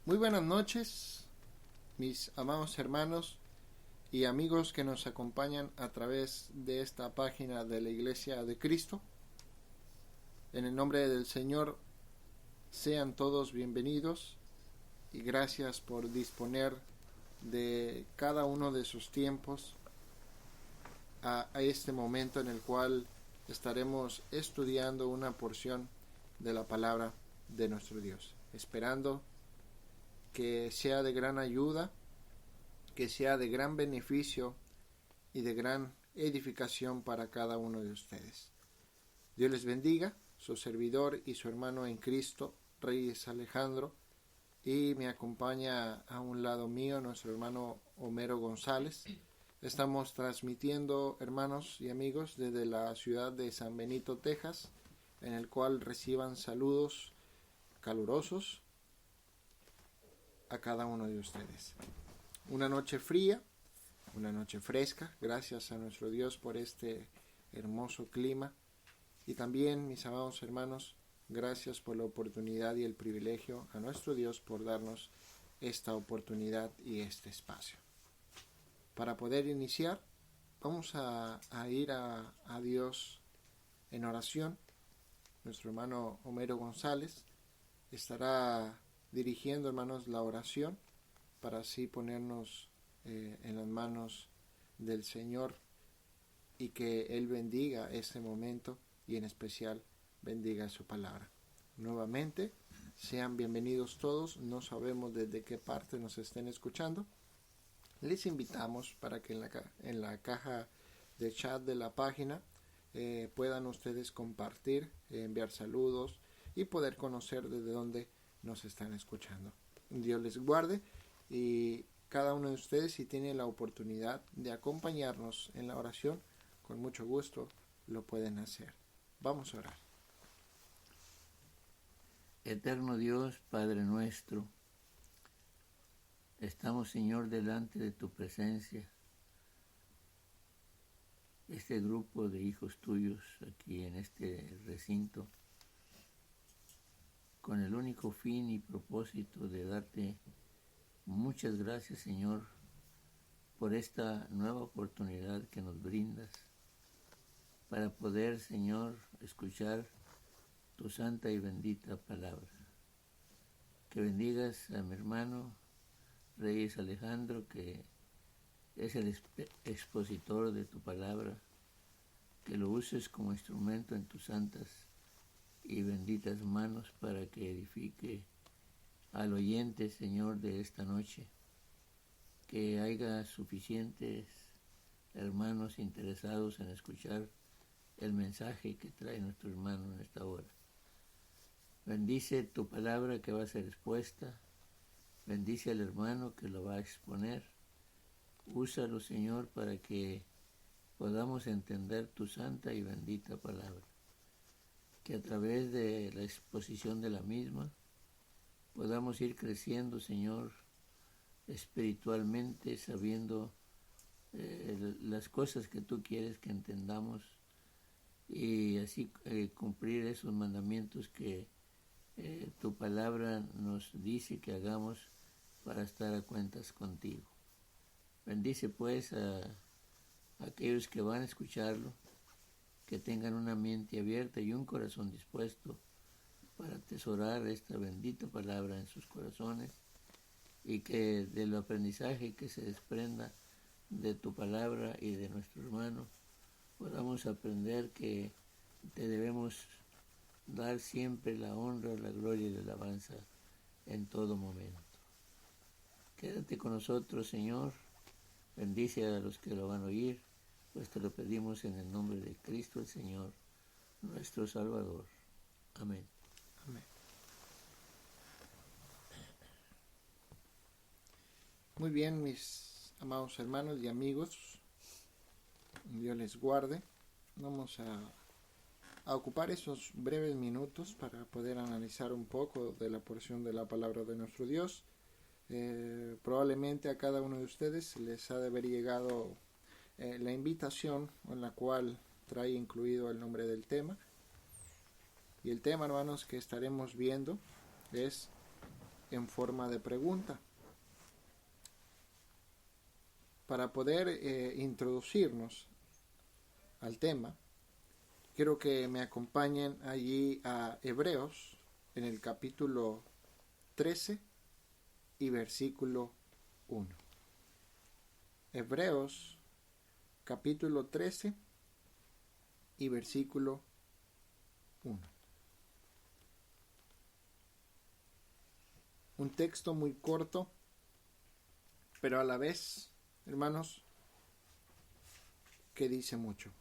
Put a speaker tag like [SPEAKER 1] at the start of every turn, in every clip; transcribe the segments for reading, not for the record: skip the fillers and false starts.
[SPEAKER 1] Muy buenas noches, mis amados hermanos y amigos que nos acompañan a través de esta página de la Iglesia de Cristo. En el nombre del Señor, sean todos bienvenidos y gracias por disponer de cada uno de sus tiempos a este momento en el cual estaremos estudiando una porción de la palabra de nuestro Dios, esperando que sea de gran ayuda, que sea de gran beneficio y de gran edificación para cada uno de ustedes. Dios les bendiga, su servidor y su hermano en Cristo, Reyes Alejandro, y me acompaña a un lado mío nuestro hermano Homero González. Estamos transmitiendo, hermanos y amigos, desde la ciudad de San Benito, Texas, en el cual reciban saludos calurosos a cada uno de ustedes. Una noche fría, una noche fresca, gracias a nuestro Dios por este hermoso clima. Y también, mis amados hermanos, gracias por la oportunidad y el privilegio a nuestro Dios por darnos esta oportunidad y este espacio. Para poder iniciar, vamos a ir a Dios en oración. Nuestro hermano Homero González estará dirigiendo, hermanos, la oración para así ponernos en las manos del Señor y que Él bendiga este momento y en especial bendiga su palabra. Nuevamente, sean bienvenidos todos. No sabemos desde qué parte nos estén escuchando. Les invitamos para que en la caja de chat de la página puedan ustedes compartir, enviar saludos y poder conocer desde dónde nos están escuchando. Dios les guarde y cada uno de ustedes, si tiene la oportunidad de acompañarnos en la oración, con mucho gusto lo pueden hacer. Vamos a orar.
[SPEAKER 2] Eterno Dios, Padre nuestro, estamos, Señor, delante de tu presencia, este grupo de hijos tuyos aquí en este recinto, con el único fin y propósito de darte muchas gracias, Señor, por esta nueva oportunidad que nos brindas para poder, Señor, escuchar tu santa y bendita palabra. Que bendigas a mi hermano Reyes Alejandro, que es el expositor de tu palabra, que lo uses como instrumento en tus santas y benditas manos para que edifique al oyente, Señor, de esta noche, que haya suficientes hermanos interesados en escuchar el mensaje que trae nuestro hermano en esta hora. Bendice tu palabra que va a ser expuesta, bendice al hermano que lo va a exponer. Úsalo, Señor, para que podamos entender tu santa y bendita palabra. Que a través de la exposición de la misma podamos ir creciendo, Señor, espiritualmente, sabiendo las cosas que tú quieres que entendamos y así cumplir esos mandamientos que tu palabra nos dice que hagamos para estar a cuentas contigo. Bendice pues a aquellos que van a escucharlo, que tengan una mente abierta y un corazón dispuesto para atesorar esta bendita palabra en sus corazones y que del aprendizaje que se desprenda de tu palabra y de nuestro hermano podamos aprender que te debemos dar siempre la honra, la gloria y la alabanza en todo momento. Quédate con nosotros, Señor. Bendice a los que lo van a oír, pues te lo pedimos en el nombre de Cristo el Señor, nuestro Salvador. Amén.
[SPEAKER 1] Amén. Muy bien, mis amados hermanos y amigos, Dios les guarde. Vamos a ocupar esos breves minutos para poder analizar un poco de la porción de la palabra de nuestro Dios. Probablemente a cada uno de ustedes les ha de haber llegado la invitación en la cual trae incluido el nombre del tema. Y el tema, hermanos, que estaremos viendo es en forma de pregunta. Para poder introducirnos al tema, quiero que me acompañen allí a Hebreos en el capítulo 13 y versículo 1. Hebreos capítulo 13 y versículo 1. Un texto muy corto, pero a la vez, hermanos, que dice mucho.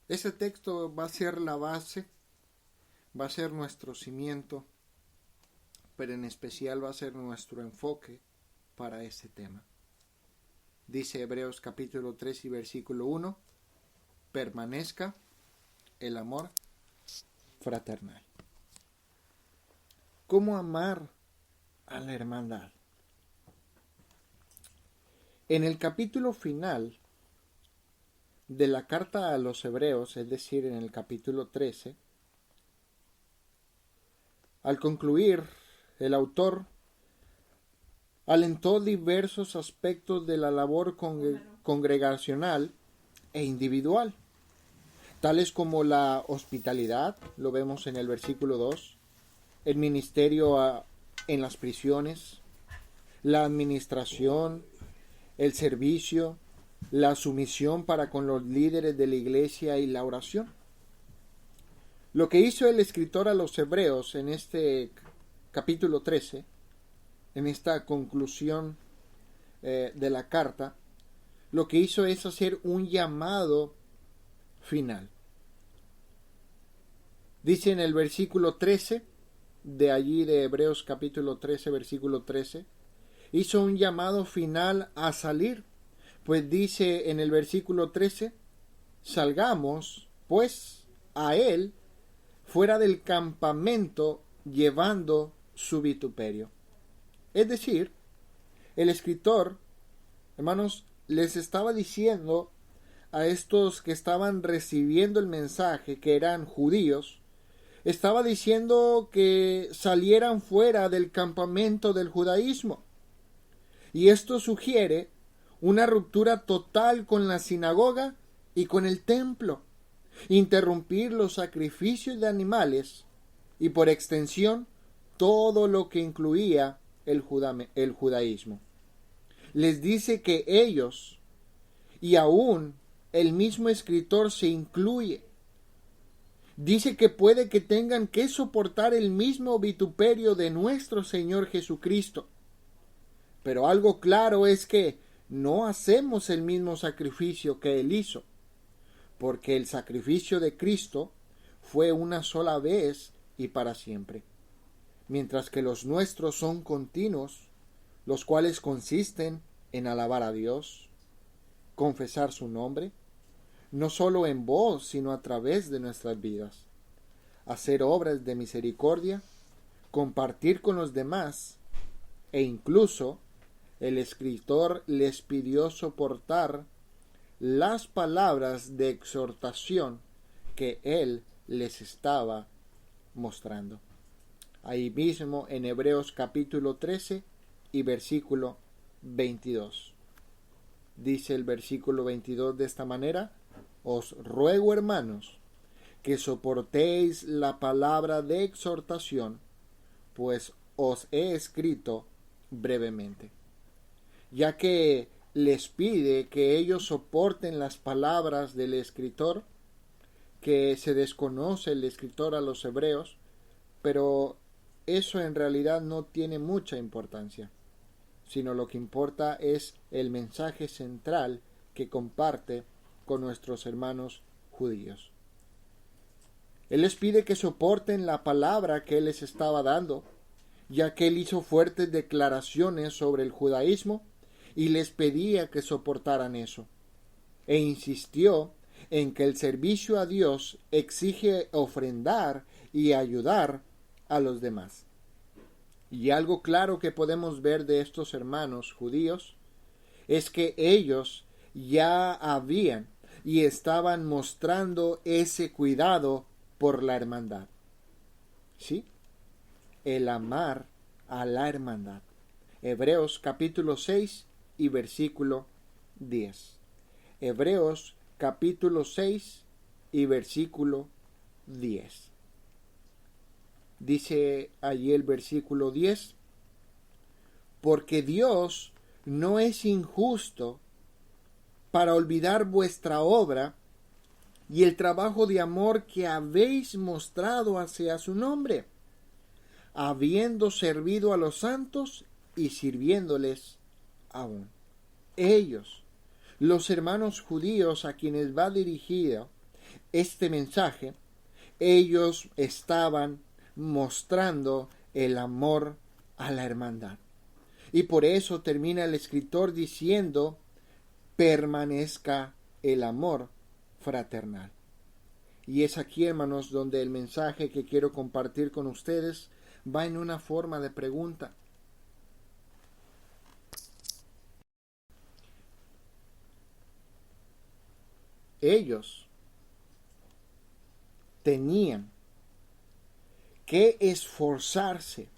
[SPEAKER 1] Ese texto va a ser la base, va a ser nuestro cimiento, pero en especial va a ser nuestro enfoque para ese tema. Dice Hebreos capítulo 3 y versículo 1, permanezca el amor fraternal. ¿Cómo amar a la hermandad? En el capítulo final de la carta a los Hebreos, es decir, en el capítulo 13, al concluir, el autor alentó diversos aspectos de la labor congregacional e individual, tales como la hospitalidad, lo vemos en el versículo 2, el ministerio en las prisiones, la administración, el servicio, la sumisión para con los líderes de la iglesia y la oración. Lo que hizo el escritor a los Hebreos en este capítulo 13, en esta conclusión de la carta, lo que hizo es hacer un llamado final. Dice en el versículo 13, de allí de Hebreos capítulo 13, versículo 13, hizo un llamado final a salir, pues dice en el versículo 13, salgamos pues a él fuera del campamento llevando su vituperio. Es decir, el escritor, hermanos, les estaba diciendo a estos que estaban recibiendo el mensaje, que eran judíos, estaba diciendo que salieran fuera del campamento del judaísmo. Y esto sugiere una ruptura total con la sinagoga y con el templo, interrumpir los sacrificios de animales y por extensión todo lo que incluía el judaísmo. Les dice que ellos, y aún el mismo escritor se incluye, dice que puede que tengan que soportar el mismo vituperio de nuestro Señor Jesucristo. Pero algo claro es que no hacemos el mismo sacrificio que Él hizo, porque el sacrificio de Cristo fue una sola vez y para siempre, mientras que los nuestros son continuos, los cuales consisten en alabar a Dios, confesar su nombre, no solo en voz, sino a través de nuestras vidas, hacer obras de misericordia, compartir con los demás, e incluso el escritor les pidió soportar las palabras de exhortación que él les estaba mostrando. Ahí mismo en Hebreos capítulo 13 y versículo 22. Dice el versículo 22 de esta manera: os ruego, hermanos, que soportéis la palabra de exhortación, pues os he escrito brevemente. Ya que les pide que ellos soporten las palabras del escritor, que se desconoce el escritor a los hebreos, pero eso en realidad no tiene mucha importancia, sino lo que importa es el mensaje central que comparte con nuestros hermanos judíos. Él les pide que soporten la palabra que él les estaba dando, ya que él hizo fuertes declaraciones sobre el judaísmo y les pedía que soportaran eso, e insistió en que el servicio a Dios exige ofrendar y ayudar a los demás. Y algo claro que podemos ver de estos hermanos judíos es que ellos ya habían y estaban mostrando ese cuidado por la hermandad. ¿Sí? el amar a la hermandad. Hebreos capítulo 6 y versículo 10. Hebreos capítulo 6 y versículo 10. Dice allí el versículo 10, porque Dios no es injusto para olvidar vuestra obra y el trabajo de amor que habéis mostrado hacia su nombre, habiendo servido a los santos y sirviéndoles aún. Ellos, los hermanos judíos a quienes va dirigido este mensaje, ellos estaban mostrando el amor a la hermandad. Y por eso termina el escritor diciendo, permanezca el amor fraternal. Y es aquí, hermanos, donde el mensaje que quiero compartir con ustedes va en una forma de pregunta. Ellos tenían que esforzarse.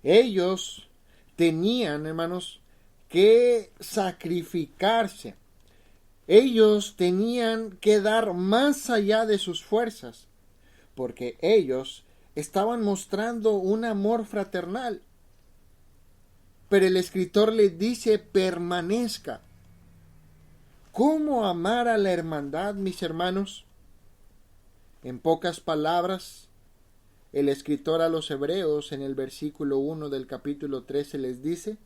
[SPEAKER 1] Ellos tenían, hermanos, que sacrificarse. Ellos tenían que dar más allá de sus fuerzas, porque ellos estaban mostrando un amor fraternal. Pero el escritor les dice, permanezca. ¿Cómo amar a la hermandad, mis hermanos? En pocas palabras, el escritor a los Hebreos en el versículo 1 del capítulo 13 les dice,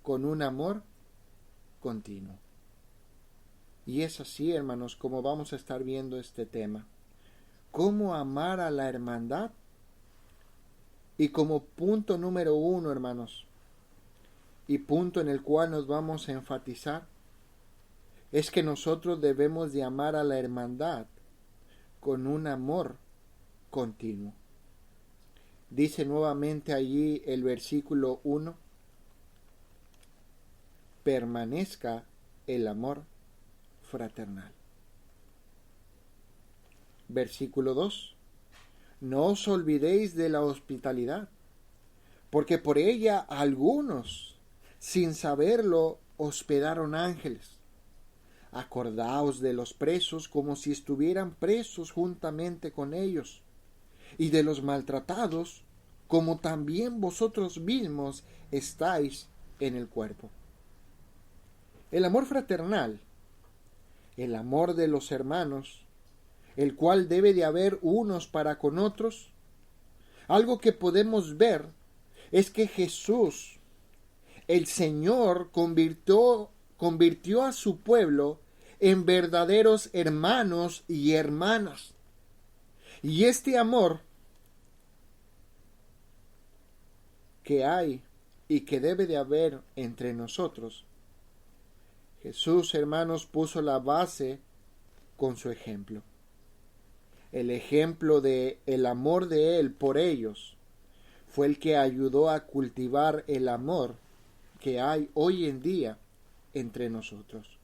[SPEAKER 1] con un amor continuo. Y es así, hermanos, como vamos a estar viendo este tema. ¿Cómo amar a la hermandad? Y como punto número 1, hermanos, y punto en el cual nos vamos a enfatizar, es que nosotros debemos de amar a la hermandad con un amor continuo. Dice nuevamente allí el versículo 1, permanezca el amor fraternal. Versículo 2, no os olvidéis de la hospitalidad, porque por ella algunos, sin saberlo, hospedaron ángeles. Acordaos de los presos como si estuvieran presos juntamente con ellos, y de los maltratados como también vosotros mismos estáis en el cuerpo. El amor fraternal, el amor de los hermanos, el cual debe de haber unos para con otros, algo que podemos ver es que Jesús, el Señor, convirtió a su pueblo en verdaderos hermanos y hermanas. Y este amor que hay y que debe de haber entre nosotros, Jesús, hermanos, puso la base con su ejemplo. El ejemplo de el amor de Él por ellos fue el que ayudó a cultivar el amor que hay hoy en día entre nosotros.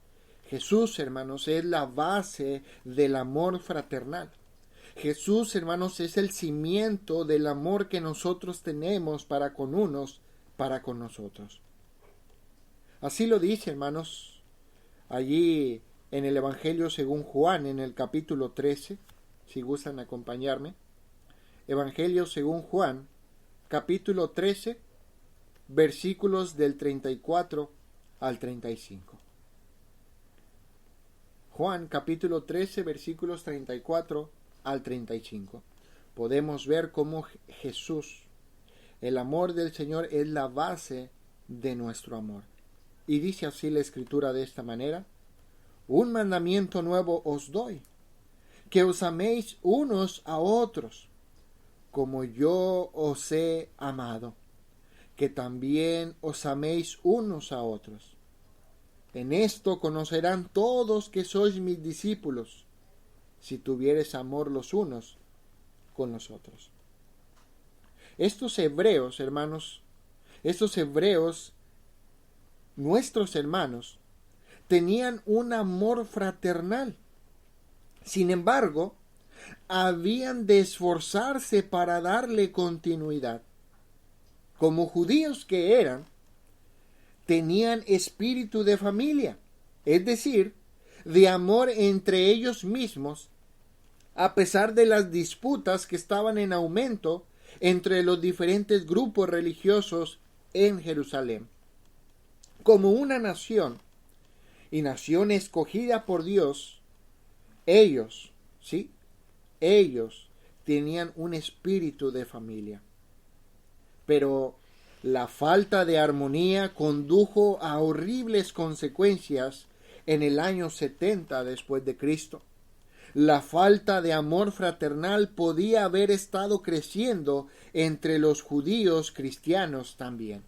[SPEAKER 1] Jesús, hermanos, es la base del amor fraternal. Jesús, hermanos, es el cimiento del amor que nosotros tenemos para con unos, para con nosotros. Así lo dice, hermanos, allí en el Evangelio según Juan, en el capítulo 13, si gustan acompañarme. Evangelio según Juan, capítulo 13, versículos del 34 al 35. Juan, capítulo 13, versículos 34 al 35. Podemos ver cómo Jesús, el amor del Señor, es la base de nuestro amor. Y dice así la Escritura de esta manera: un mandamiento nuevo os doy, que os améis unos a otros, como yo os he amado, que también os améis unos a otros. En esto conocerán todos que sois mis discípulos, si tuviereis amor los unos con los otros. Estos hebreos, hermanos, nuestros hermanos, tenían un amor fraternal. Sin embargo, habían de esforzarse para darle continuidad. Como judíos que eran, tenían espíritu de familia, es decir, de amor entre ellos mismos, a pesar de las disputas que estaban en aumento entre los diferentes grupos religiosos en Jerusalén. Como una nación, y nación escogida por Dios, ellos tenían un espíritu de familia. Pero la falta de armonía condujo a horribles consecuencias en el año 70 después de Cristo. La falta de amor fraternal podía haber estado creciendo entre los judíos cristianos también.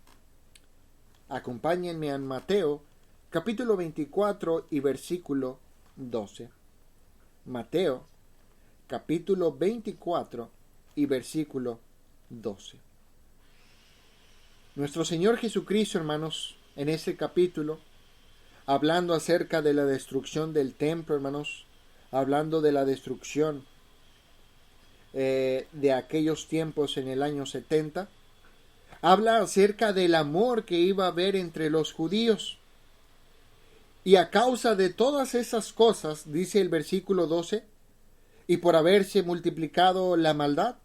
[SPEAKER 1] Acompáñenme en Mateo, capítulo 24 y versículo 12. Mateo, capítulo 24 y versículo 12. Nuestro Señor Jesucristo, hermanos, en ese capítulo, hablando acerca de la destrucción del templo, hermanos, hablando de la destrucción de aquellos tiempos en el año 70, habla acerca del amor que iba a haber entre los judíos. Y a causa de todas esas cosas, dice el versículo 12, y por haberse multiplicado la maldad,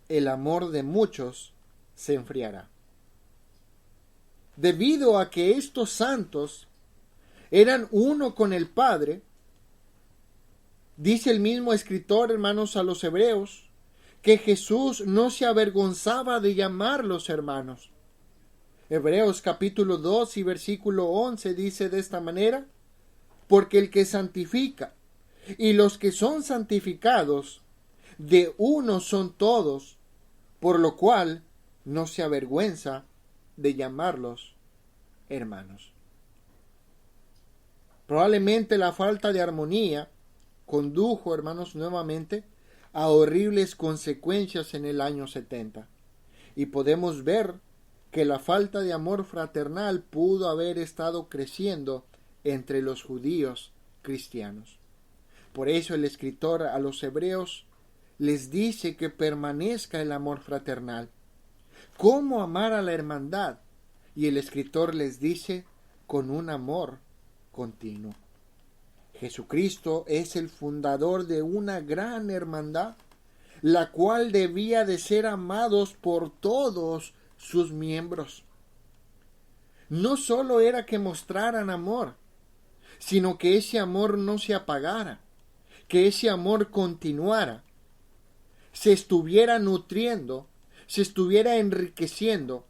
[SPEAKER 1] el amor de muchos se enfriará. Debido a que estos santos eran uno con el Padre, dice el mismo escritor, hermanos, a los hebreos, que Jesús no se avergonzaba de llamarlos hermanos. Hebreos capítulo 2 y versículo 11 dice de esta manera: porque el que santifica y los que son santificados de uno son todos, por lo cual no se avergüenza de llamarlos hermanos. Probablemente la falta de armonía condujo, hermanos, nuevamente a horribles consecuencias en el año 70. Y podemos ver que la falta de amor fraternal pudo haber estado creciendo entre los judíos cristianos. Por eso el escritor a los hebreos les dice que permanezca el amor fraternal. ¿Cómo amar a la hermandad? Y el escritor les dice: con un amor continuo. Jesucristo es el fundador de una gran hermandad, la cual debía de ser amados por todos sus miembros. No solo era que mostraran amor, sino que ese amor no se apagara, que ese amor continuara, se estuviera nutriendo, se estuviera enriqueciendo,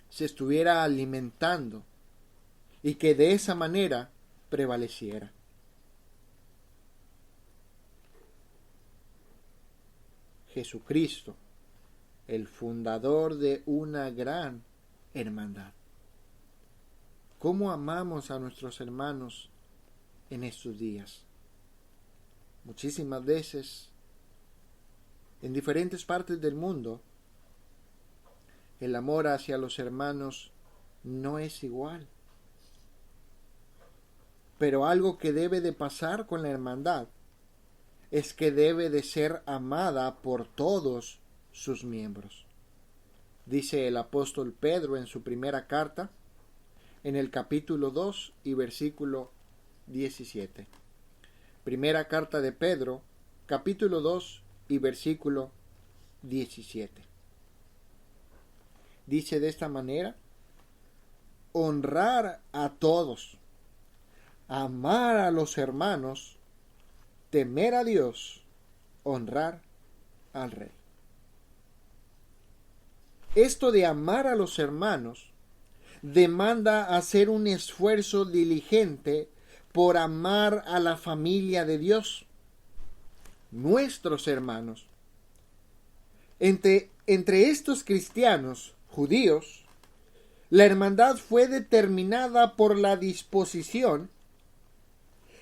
[SPEAKER 1] se estuviera alimentando, y que de esa manera prevaleciera. Jesucristo, el fundador de una gran hermandad. ¿Cómo amamos a nuestros hermanos en estos días? Muchísimas veces, en diferentes partes del mundo, el amor hacia los hermanos no es igual. Pero algo que debe de pasar con la hermandad es que debe de ser amada por todos sus miembros. Dice el apóstol Pedro en su primera carta, en el capítulo 2 y versículo 17. Primera carta de Pedro, capítulo 2 y versículo 17. Dice de esta manera: honrar a todos, amar a los hermanos, temer a Dios, honrar al Rey. Esto de amar a los hermanos demanda hacer un esfuerzo diligente por amar a la familia de Dios, nuestros hermanos. Entre estos cristianos judíos, la hermandad fue determinada por la disposición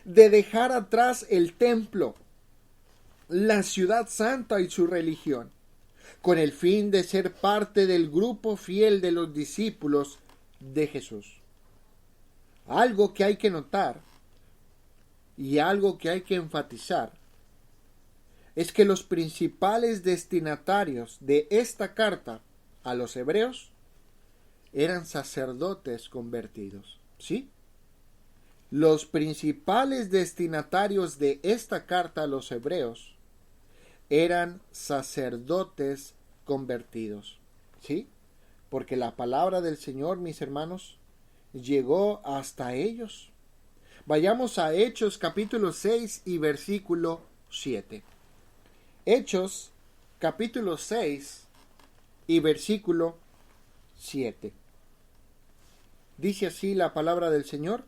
[SPEAKER 1] de dejar atrás el templo, la ciudad santa y su religión, con el fin de ser parte del grupo fiel de los discípulos de Jesús. Algo que hay que notar y algo que hay que enfatizar es que los principales destinatarios de esta carta a los hebreos eran sacerdotes convertidos. ¿Sí? Los principales destinatarios de esta carta a los hebreos eran sacerdotes convertidos. ¿Sí? Porque la palabra del Señor, mis hermanos, llegó hasta ellos. Vayamos a Hechos capítulo 6 y versículo 7. Hechos capítulo 6 y versículo 7. Dice así la palabra del Señor: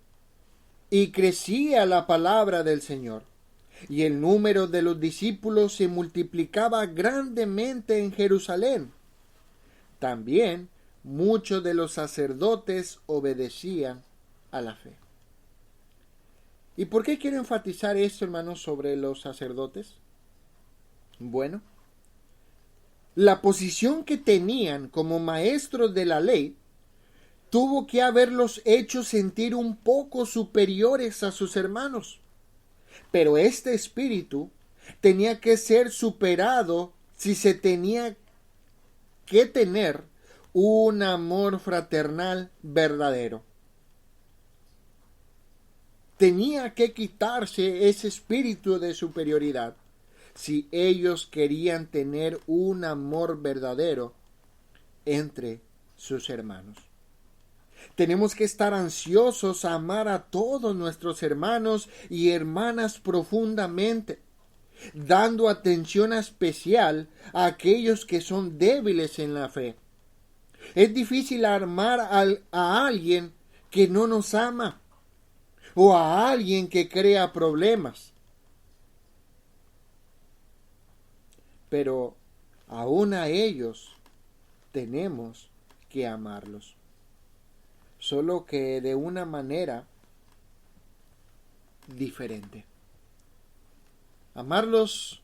[SPEAKER 1] y crecía la palabra del Señor, y el número de los discípulos se multiplicaba grandemente en Jerusalén. También muchos de los sacerdotes obedecían a la fe. ¿Y por qué quiero enfatizar esto, hermanos, sobre los sacerdotes? Bueno, la posición que tenían como maestros de la ley tuvo que haberlos hecho sentir un poco superiores a sus hermanos. Pero este espíritu tenía que ser superado si se tenía que tener un amor fraternal verdadero. Tenía que quitarse ese espíritu de superioridad si ellos querían tener un amor verdadero entre sus hermanos. Tenemos que estar ansiosos a amar a todos nuestros hermanos y hermanas profundamente, dando atención especial a aquellos que son débiles en la fe. Es difícil amar a alguien que no nos ama o a alguien que crea problemas. Pero aún a ellos tenemos que amarlos. Solo que de una manera diferente. Amarlos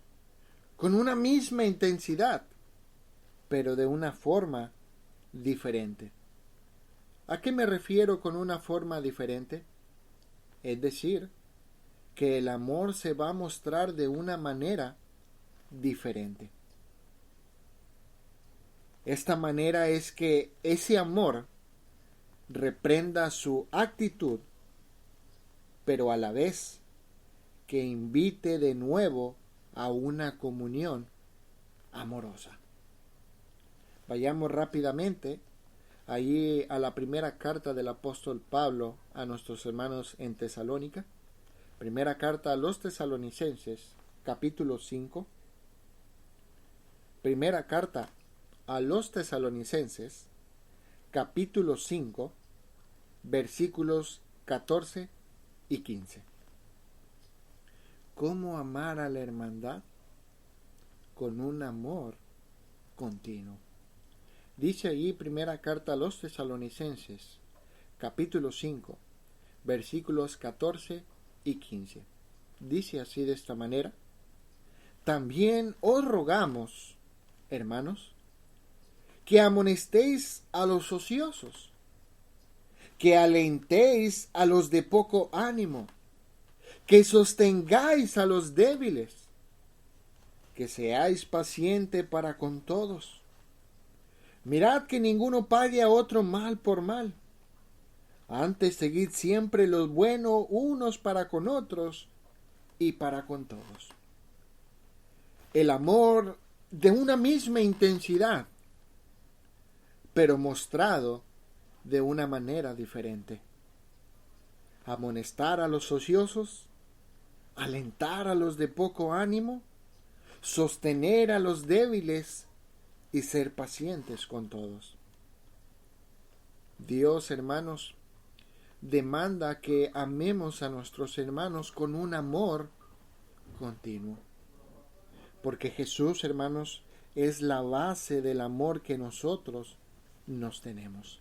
[SPEAKER 1] con una misma intensidad, pero de una forma diferente. ¿A qué me refiero con una forma diferente? Es decir, que el amor se va a mostrar de una manera diferente. Esta manera es que ese amor reprenda su actitud, pero a la vez que invite de nuevo a una comunión amorosa. Vayamos rápidamente allí a la primera carta del apóstol Pablo a nuestros hermanos en Tesalónica. Primera carta a los tesalonicenses, capítulo 5. Primera carta a los tesalonicenses, capítulo 5, versículos 14 y 15. ¿Cómo amar a la hermandad? Con un amor continuo. Dice allí primera carta a los tesalonicenses, capítulo 5, versículos 14 y 15. Dice así de esta manera: también os rogamos, hermanos, que amonestéis a los ociosos, que alentéis a los de poco ánimo, que sostengáis a los débiles, que seáis paciente para con todos. Mirad que ninguno pague a otro mal por mal. Antes seguid siempre lo bueno unos para con otros y para con todos. El amor de una misma intensidad, pero mostrado de una manera diferente. Amonestar a los ociosos, alentar a los de poco ánimo, sostener a los débiles y ser pacientes con todos. Dios, hermanos, demanda que amemos a nuestros hermanos con un amor continuo. Porque Jesús, hermanos, es la base del amor que nosotros nos tenemos.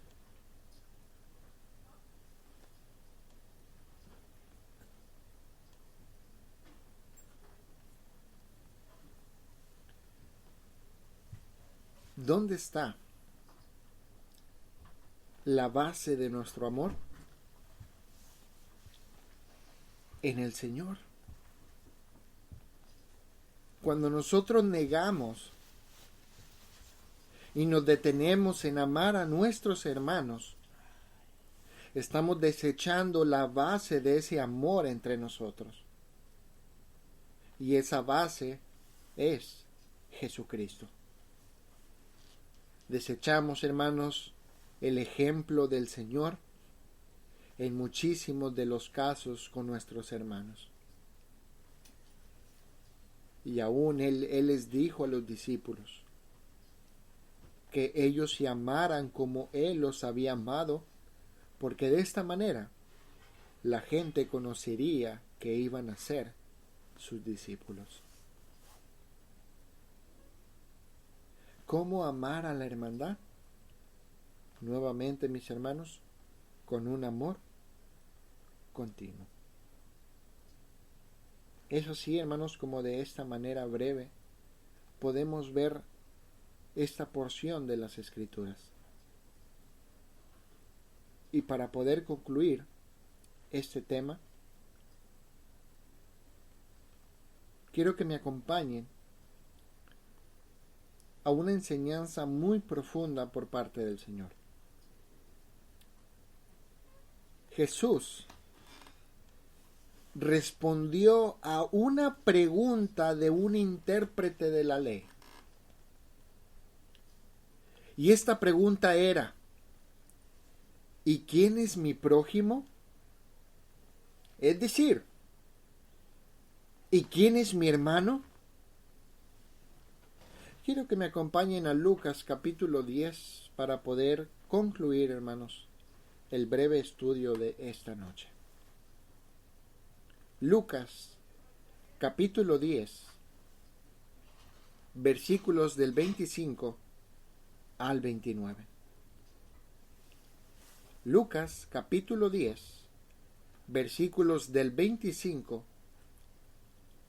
[SPEAKER 1] ¿Dónde está la base de nuestro amor? En el Señor. Cuando nosotros negamos y nos detenemos en amar a nuestros hermanos, estamos desechando la base de ese amor entre nosotros. Y esa base es Jesucristo. Desechamos, hermanos, el ejemplo del Señor en muchísimos de los casos con nuestros hermanos. Y aún Él les dijo a los discípulos que ellos se amaran como Él los había amado, porque de esta manera la gente conocería que iban a ser sus discípulos. ¿Cómo amar a la hermandad? Nuevamente, mis hermanos, con un amor continuo. Eso sí, hermanos, como de esta manera breve podemos ver esta porción de las Escrituras. Y para poder concluir este tema, quiero que me acompañen a una enseñanza muy profunda por parte del Señor. Jesús respondió a una pregunta de un intérprete de la ley. Y esta pregunta era: ¿y quién es mi prójimo? Es decir, ¿y quién es mi hermano? Quiero que me acompañen a Lucas capítulo 10 para poder concluir, hermanos, el breve estudio de esta noche. Lucas capítulo 10, versículos del 25 al 29. Lucas capítulo 10, versículos del 25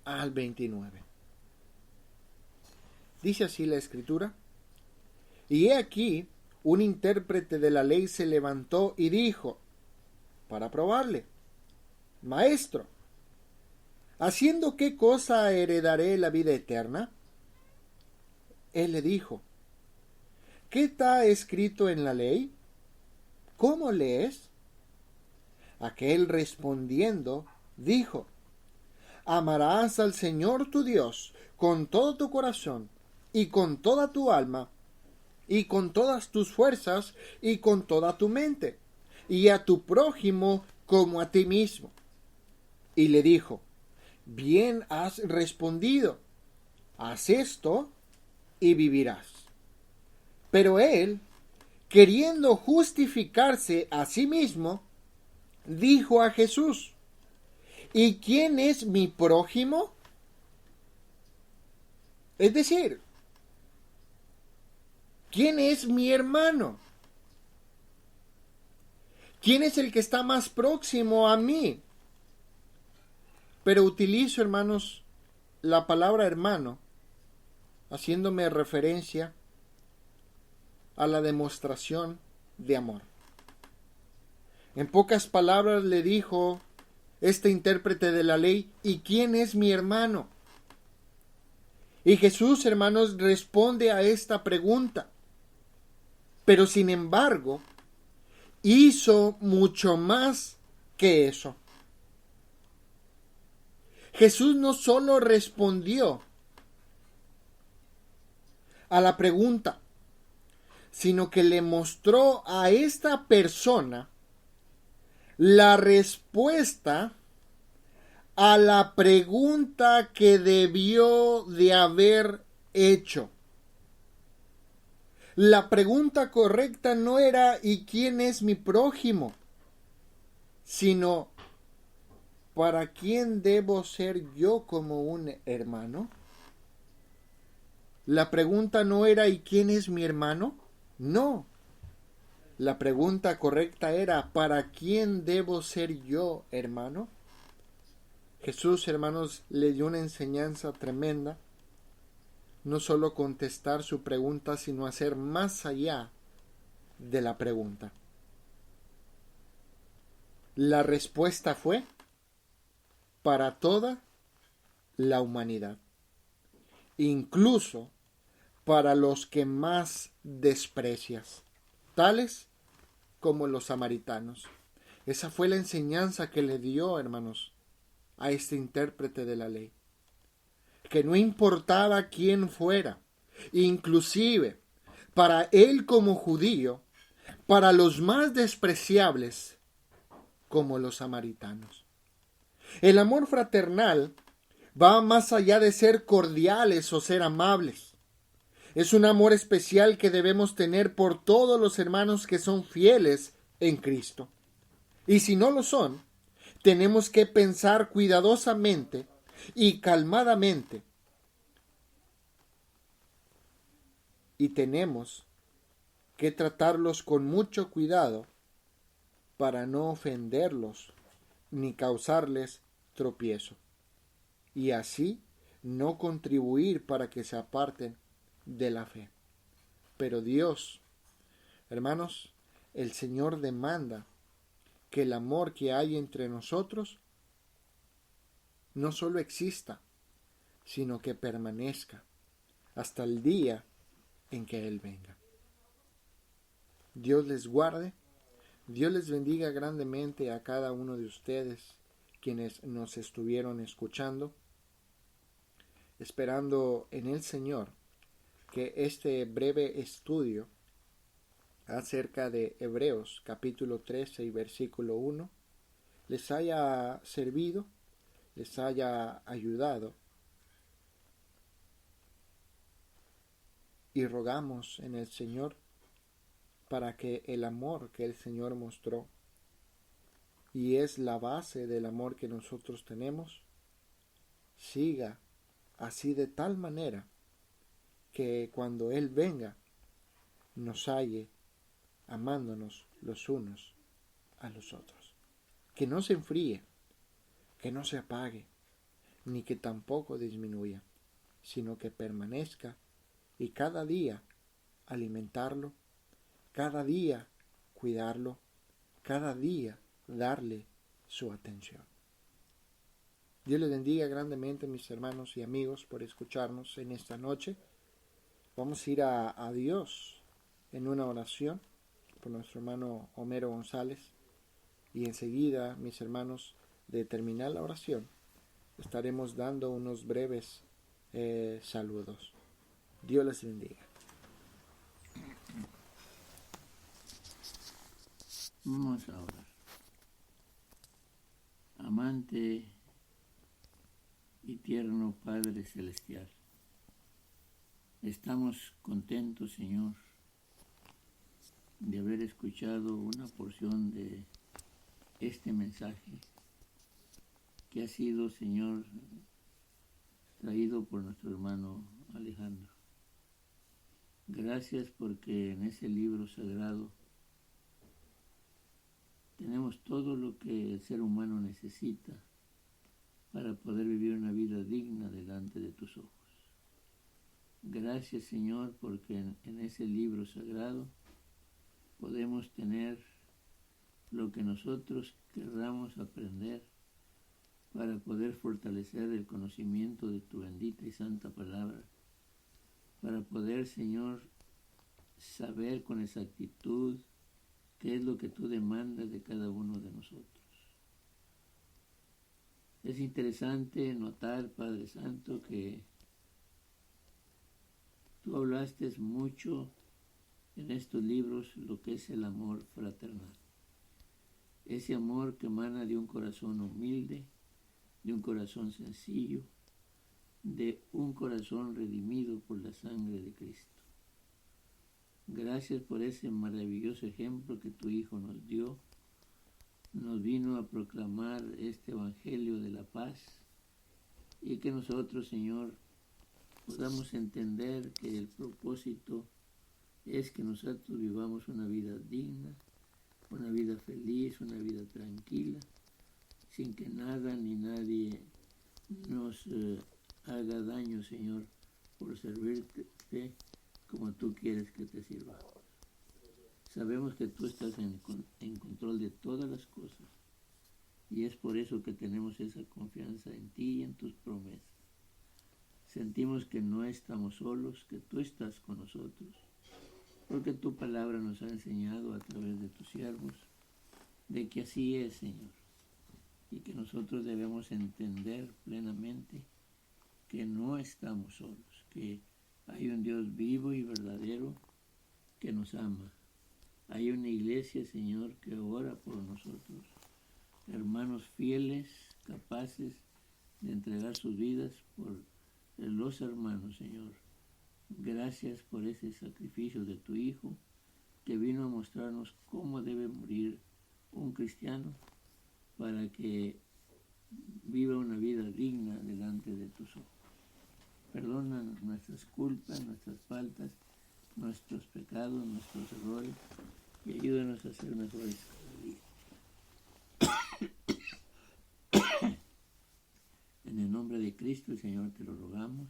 [SPEAKER 1] al 29. Dice así la Escritura: y he aquí, un intérprete de la ley se levantó y dijo, para probarle: Maestro, ¿haciendo qué cosa heredaré la vida eterna? Él le dijo: ¿qué está escrito en la ley? ¿Cómo lees? Aquel respondiendo dijo: amarás al Señor tu Dios con todo tu corazón y con toda tu alma y con todas tus fuerzas y con toda tu mente, y a tu prójimo como a ti mismo. Y le dijo: bien has respondido, haz esto y vivirás. Pero él, queriendo justificarse a sí mismo, dijo a Jesús: ¿y quién es mi prójimo? Es decir, ¿quién es mi hermano? ¿Quién es el que está más próximo a mí? Pero utilizo, hermanos, la palabra hermano, haciéndome referencia a la demostración de amor. En pocas palabras le dijo este intérprete de la ley: ¿y quién es mi hermano? Y Jesús, hermanos, responde a esta pregunta. Pero sin embargo, hizo mucho más que eso. Jesús no solo respondió a la pregunta, sino que le mostró a esta persona la respuesta a la pregunta que debió de haber hecho. La pregunta correcta no era ¿y quién es mi prójimo?, sino ¿para quién debo ser yo como un hermano? La pregunta no era ¿y quién es mi hermano? No. La pregunta correcta era ¿para quién debo ser yo hermano? Jesús, hermanos, le dio una enseñanza tremenda. No solo contestar su pregunta, sino hacer más allá de la pregunta. La respuesta fue para toda la humanidad. incluso para los que más desprecias, tales como los samaritanos. Esa fue la enseñanza que le dio, hermanos, a este intérprete de la ley. Que no importaba quién fuera, inclusive para él como judío, para los más despreciables como los samaritanos. El amor fraternal va más allá de ser cordiales o ser amables. Es un amor especial que debemos tener por todos los hermanos que son fieles en Cristo. Y si no lo son, tenemos que pensar cuidadosamente y calmadamente. Y tenemos que tratarlos con mucho cuidado para no ofenderlos ni causarles tropiezo. Y así no contribuir para que se aparten de la fe. Pero Dios, hermanos, el Señor demanda que el amor que hay entre nosotros no solo exista, sino que permanezca hasta el día en que Él venga. Dios les guarde, Dios les bendiga grandemente a cada uno de ustedes quienes nos estuvieron escuchando, esperando en el Señor que este breve estudio acerca de Hebreos capítulo 13 y versículo 1 les haya servido, les haya ayudado, y rogamos en el Señor para que el amor que el Señor mostró y es la base del amor que nosotros tenemos siga así de tal manera que cuando Él venga nos halle amándonos los unos a los otros. Que no se enfríe, que no se apague, ni que tampoco disminuya, sino que permanezca y cada día alimentarlo, cada día cuidarlo, cada día darle su atención. Dios les bendiga grandemente, mis hermanos y amigos, por escucharnos en esta noche. Vamos a ir a Dios en una oración por nuestro hermano Homero González, y enseguida, mis hermanos, de terminar la oración, estaremos dando unos breves saludos. Dios les bendiga.
[SPEAKER 2] Vamos a orar. Amante y tierno Padre Celestial, estamos contentos, Señor, de haber escuchado una porción de este mensaje que ha sido, Señor, traído por nuestro hermano Alejandro. Gracias porque en ese libro sagrado tenemos todo lo que el ser humano necesita para poder vivir una vida digna delante de tus ojos. Gracias, Señor, porque en ese libro sagrado podemos tener lo que nosotros querramos aprender para poder fortalecer el conocimiento de tu bendita y santa palabra, para poder, Señor, saber con exactitud qué es lo que tú demandas de cada uno de nosotros. Es interesante notar, Padre Santo, que tú hablaste mucho en estos libros lo que es el amor fraternal. Ese amor que emana de un corazón humilde, de un corazón sencillo, de un corazón redimido por la sangre de Cristo. Gracias por ese maravilloso ejemplo que tu Hijo nos dio. Nos vino a proclamar este Evangelio de la paz, y que nosotros, Señor, podamos entender que el propósito es que nosotros vivamos una vida digna, una vida feliz, una vida tranquila, sin que nada ni nadie nos haga daño, Señor, por servirte como tú quieres que te sirvamos. Sabemos que tú estás en control de todas las cosas, y es por eso que tenemos esa confianza en ti y en tus promesas. sentimos que no estamos solos, que tú estás con nosotros, porque tu palabra nos ha enseñado a través de tus siervos de que así es, Señor, y que nosotros debemos entender plenamente que no estamos solos, que hay un Dios vivo y verdadero que nos ama. Hay una iglesia, Señor, que ora por nosotros, hermanos fieles, capaces de entregar sus vidas por los hermanos, Señor. Gracias por ese sacrificio de tu Hijo, que vino a mostrarnos cómo debe morir un cristiano para que viva una vida digna delante de tus ojos. Perdona nuestras culpas, nuestras faltas, nuestros pecados, nuestros errores, y ayúdanos a ser mejores cada día. En el nombre de Cristo, el Señor, te lo rogamos.